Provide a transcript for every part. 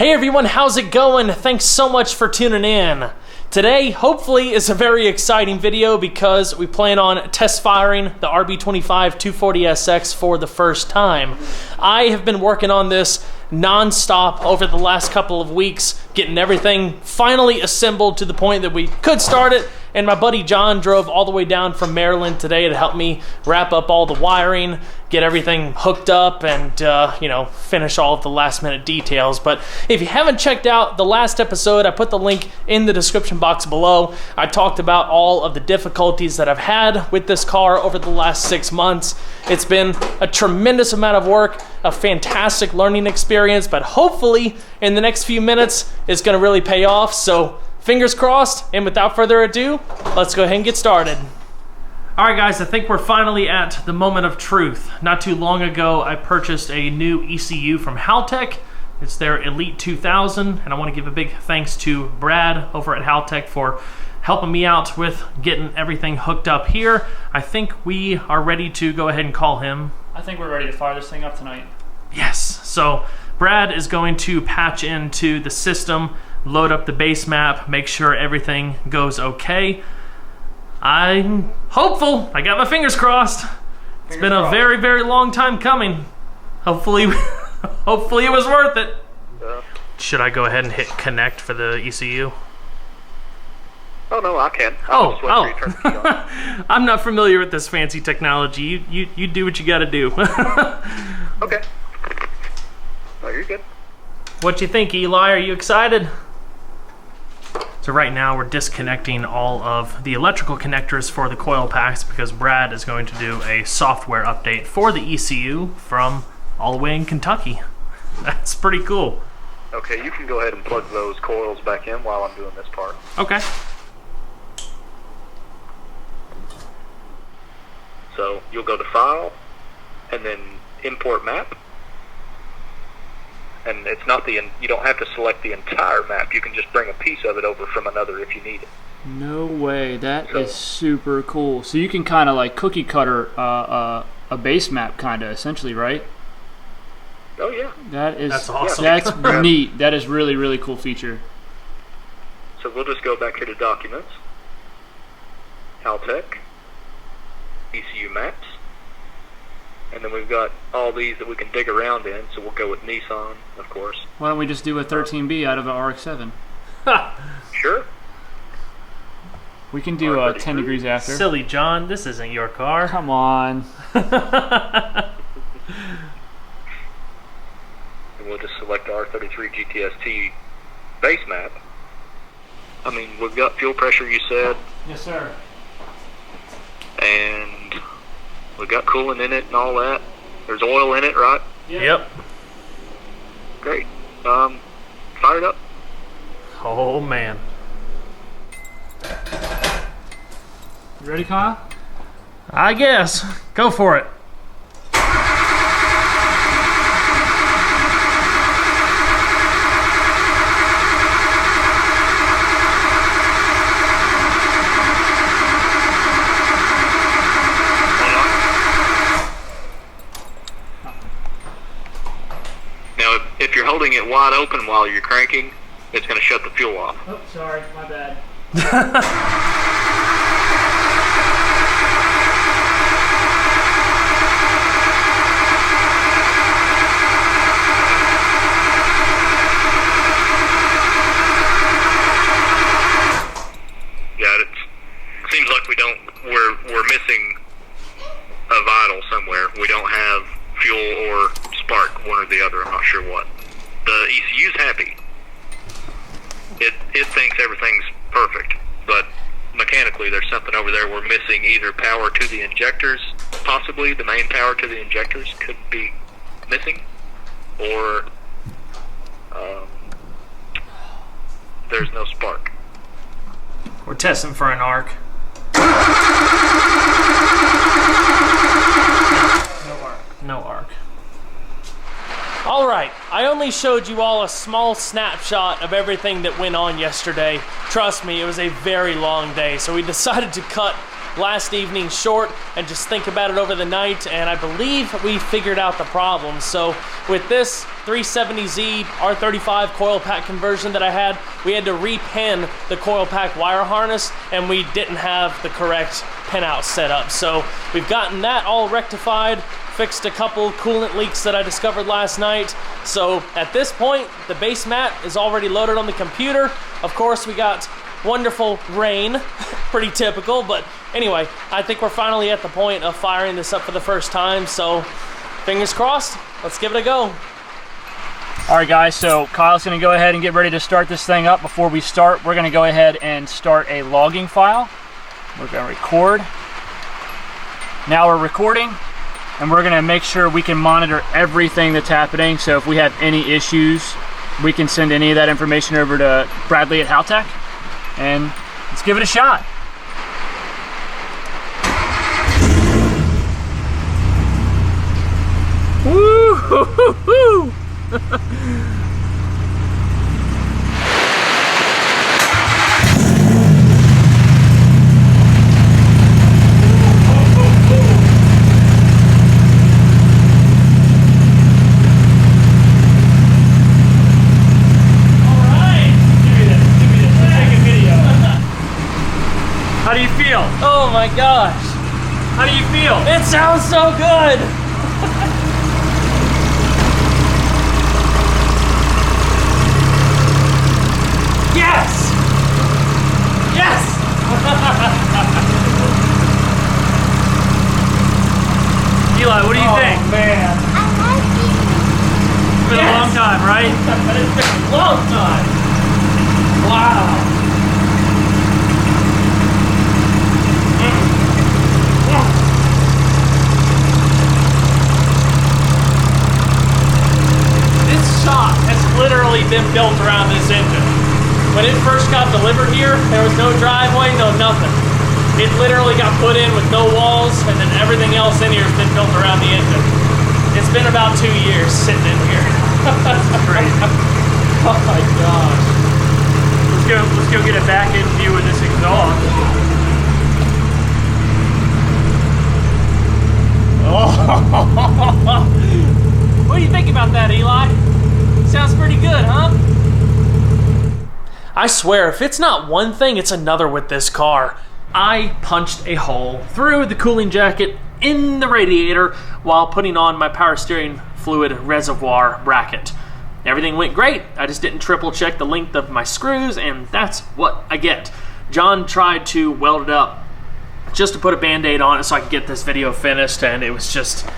Hey everyone, how's it going? Thanks so much for tuning in. Today, hopefully, is a very exciting video because we plan on test firing the RB25DET for the first time. I have been working on this non-stop over the last couple of weeks, getting everything finally assembled to the point that we could start it, and my buddy John drove all the way down from Maryland today to help me wrap up all the wiring, get everything hooked up, and finish all of the last minute details. But if you haven't checked out the last episode, I put the link in the description box below. I talked about all of the difficulties that I've had with this car over the last 6 months. It's been a tremendous amount of work, a fantastic learning experience, but hopefully in the next few minutes it's going to really pay off. So fingers crossed, and without further ado, let's go ahead and get started. Alright guys, I think we're finally at the moment of truth. Not too long ago, I purchased a new ECU from Haltech. It's their Elite 2000, and I want to give a big thanks to Brad over at Haltech for helping me out with getting everything hooked up here. I think we are ready to go ahead and call him. I think we're ready to fire this thing up tonight. Yes, so Brad is going to patch into the system, load up the base map, make sure everything goes okay. I'm hopeful. I got my fingers crossed. It's been a very, very long time coming. Hopefully, hopefully it was worth it. Yeah. Should I go ahead and hit connect for the ECU? Oh no, I can. I'm not familiar with this fancy technology. You do what you got to do. Okay. Oh, you're good. What you think, Eli? Are you excited? So right now we're disconnecting all of the electrical connectors for the coil packs because Brad is going to do a software update for the ECU from all the way in Kentucky. That's pretty cool. Okay, you can go ahead and plug those coils back in while I'm doing this part. Okay. So you'll go to File, and then Import Map. And it's not you don't have to select the entire map. You can just bring a piece of it over from another if you need it. No way, that is super cool. So you can kind of like cookie cutter a base map, kind of essentially, right? Oh yeah. That's awesome. That's neat. That is really, really cool feature. So we'll just go back here to Documents, Haltech, ECU Maps, and then we've got all these that we can dig around in, so we'll go with Nissan, of course. Why don't we just do a 13B out of an RX-7? Sure. We can do 10 degrees after. Silly John, this isn't your car. Come on. And we'll just select the R33 GTST base map. I mean, we've got fuel pressure, you said. Yes, sir. And we got coolant in it and all that. There's oil in it, right? Yep. Great. Fire it up. Oh man. You ready, Kyle? I guess. Go for it. If you're holding it wide open while you're cranking, it's going to shut the fuel off. Oh, sorry, my bad. Yeah, it seems like we're missing a vital somewhere. We don't have fuel or spark, one or the other. I'm not sure what. The ECU's happy. It thinks everything's perfect, but mechanically there's something over there. We're missing either power to the injectors, possibly the main power to the injectors could be missing, or there's no spark. We're testing for an arc. No arc. All right, I only showed you all a small snapshot of everything that went on yesterday. Trust me, it was a very long day, so we decided to cut last evening short and just think about it over the night, and I believe we figured out the problem. So with this 370Z R35 coil pack conversion that I had, we had to repin the coil pack wire harness, and we didn't have the correct pinout set up. So we've gotten that all rectified, fixed a couple coolant leaks that I discovered last night. So at this point, the base mat is already loaded on the computer. Of course, we got wonderful rain, pretty typical, but anyway, I think we're finally at the point of firing this up for the first time, so fingers crossed, let's give it a go. All right, guys, so Kyle's gonna go ahead and get ready to start this thing up. Before we start, we're gonna go ahead and start a logging file. We're gonna record. Now we're recording, and we're gonna make sure we can monitor everything that's happening. So if we have any issues, we can send any of that information over to Bradley at Haltech, and let's give it a shot. Woo-hoo-hoo-hoo! How do you feel? Oh my gosh. How do you feel? It sounds so good. Yes! Yes! Eli, what do you think? Oh man. I like it. It's been a long time, right? It's been a long time. Wow. Shop has literally been built around this engine. When it first got delivered here, there was no driveway, no nothing. It literally got put in with no walls, and then everything else in here has been built around the engine. It's been about 2 years sitting in here. That's crazy. Oh my gosh. Let's go get a back end view of this exhaust. Oh. What do you think about that, Eli? Sounds pretty good, huh? I swear, if it's not one thing, it's another with this car. I punched a hole through the cooling jacket in the radiator while putting on my power steering fluid reservoir bracket. Everything went great. I just didn't triple check the length of my screws, and that's what I get. John tried to weld it up just to put a band-aid on it so I could get this video finished, and it was just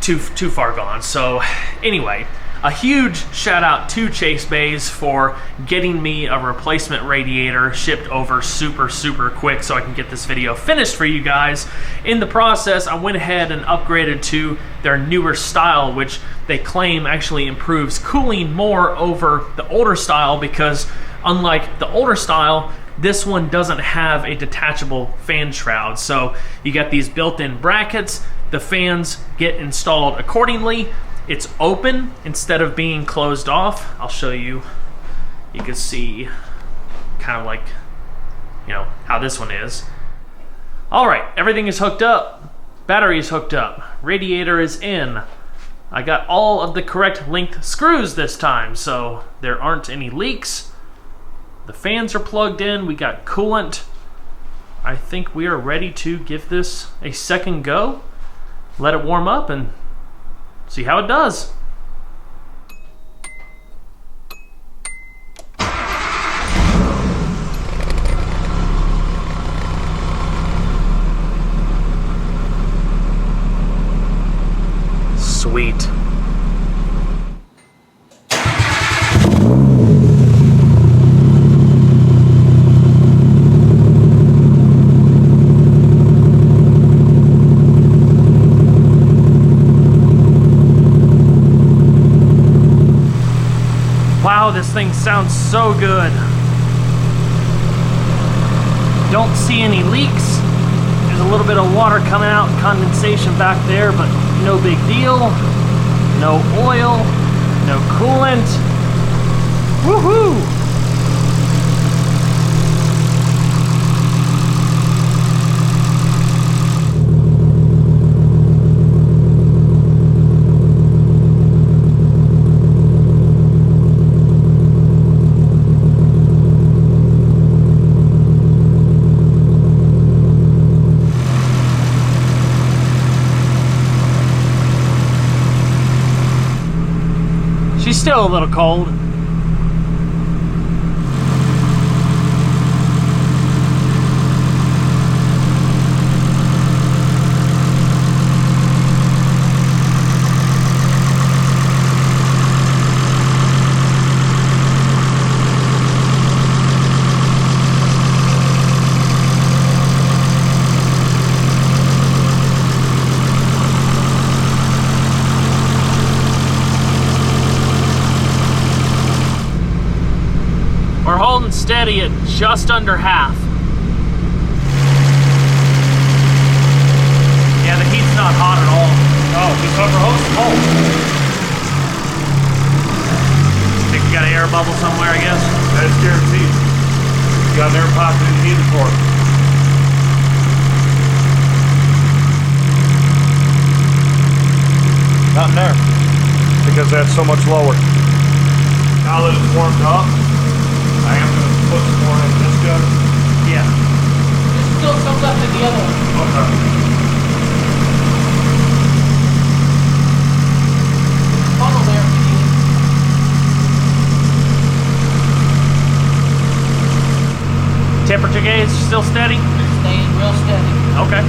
too far gone. So anyway, a huge shout out to Chase Bays for getting me a replacement radiator shipped over super quick so I can get this video finished for you guys. In the process, I went ahead and upgraded to their newer style, which they claim actually improves cooling more over the older style, because unlike the older style, this one doesn't have a detachable fan shroud. So you got these built-in brackets, the fans get installed accordingly. It's open instead of being closed off. I'll show you. You can see kind of like, you know, how this one is. All right, everything is hooked up. Battery is hooked up. Radiator is in. I got all of the correct length screws this time, so there aren't any leaks. The fans are plugged in. We got coolant. I think we are ready to give this a second go. Let it warm up and see how it does. Sweet. Wow, this thing sounds so good. Don't see any leaks. There's a little bit of water coming out, condensation back there, but no big deal. No oil, no coolant. Woohoo! Still a little cold. We're holding steady at just under half. Yeah, the heat's not hot at all. Oh, this upper hose is cold. Think we got an air bubble somewhere, I guess? That's guaranteed. You got an air pocket in the heater for it. Not in there. Because that's so much lower. Now that it's warmed up, I am going to put some more in this gun. Yeah. There's still some left in the other one. Okay. Funnel there if you need it. Temperature gauge still steady? Staying real steady. Okay.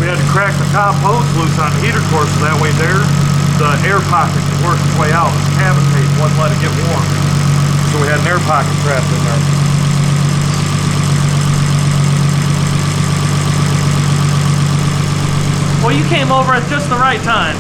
We had to crack the top hose loose on the heater core so that way there, the air pocket could work its way out. The cabin tape wouldn't let it get warm. So we had an air pocket trapped in there. Well, you came over at just the right time.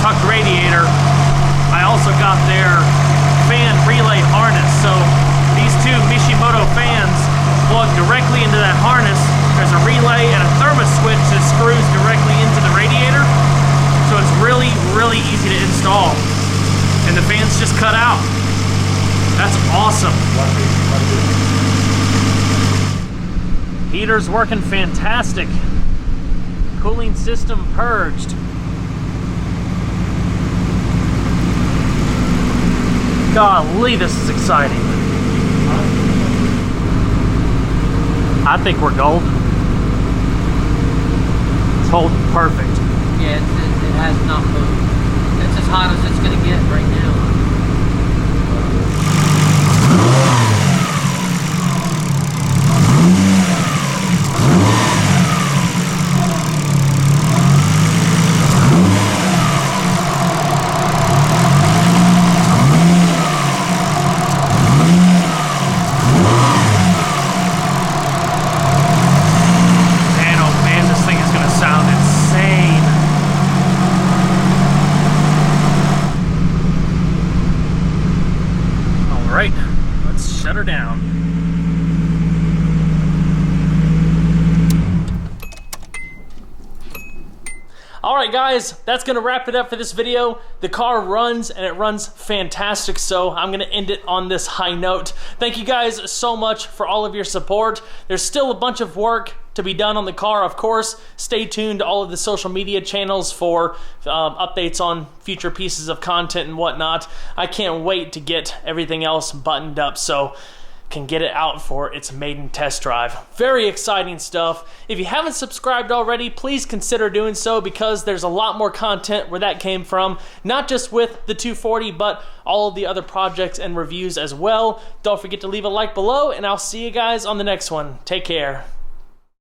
tucked radiator, I also got their fan relay harness. So these two Mishimoto fans plug directly into that harness. There's a relay and a thermos switch that screws directly into the radiator. So it's really, really easy to install. And the fans just cut out. That's awesome. Heater's working fantastic. Cooling system purged. Golly, this is exciting. I think we're golden. It's holding perfect. Yeah, it has not moved. It's as hot as it's going to get right now. Right, let's shut her down. Alright guys, that's going to wrap it up for this video. The car runs and it runs fantastic, so I'm going to end it on this high note. Thank you guys so much for all of your support. There's still a bunch of work to be done on the car, of course. Stay tuned to all of the social media channels for updates on future pieces of content and whatnot. I can't wait to get everything else buttoned up so can get it out for its maiden test drive. Very exciting stuff. If you haven't subscribed already, please consider doing so because there's a lot more content where that came from, not just with the 240, but all of the other projects and reviews as well. Don't forget to leave a like below, and I'll see you guys on the next one. Take care.